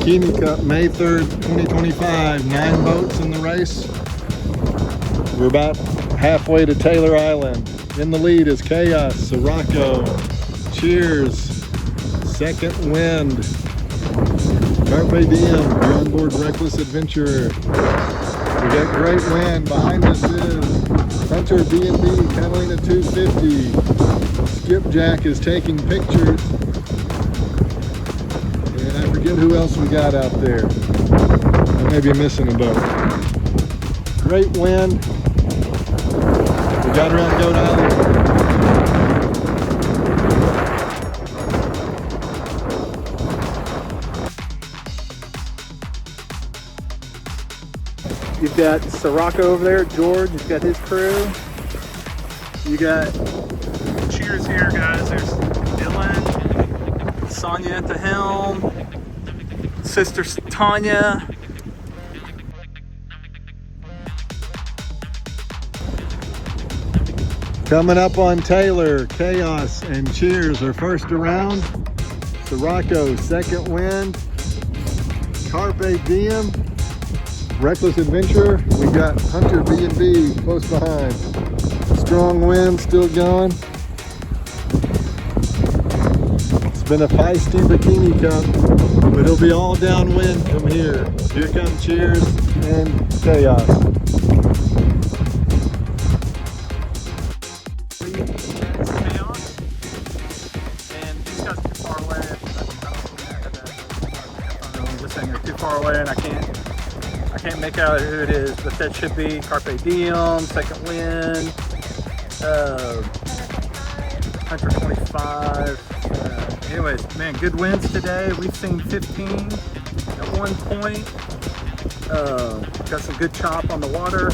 Bikini Cup, May 3rd, 2025. 9 boats in the race. We're about halfway to Taylor Island. In the lead is Chaos, Sirocco, Cheers, Second Wind, Carpe Diem, the onboard Reckless Adventurer. We got Great Wind. Behind us is Hunter B&B, Catalina 250. Skipjack is taking pictures. And I forget who else we got out there. I may be missing a boat. Great Wind. We got around Goat Island. You've got Sirocco over there, George. You've got his crew. You got Cheers here, guys. There's Dylan, Sonia at the helm, Sister Tanya. Coming up on Taylor, Chaos and Cheers are first around. Sirocco, Second Wind, Carpe Diem, Reckless Adventure. We got Hunter B&B close behind. Strong Wind still going. It's been a feisty Bikini Cup, but it'll be all downwind from here. Here come Cheers and Chaos. Too far away, and I can't make out who it is, but that should be Carpe Diem, Second Wind, 125. Anyways, man, good winds today. We've seen 15 at one point. Got some good chop on the water.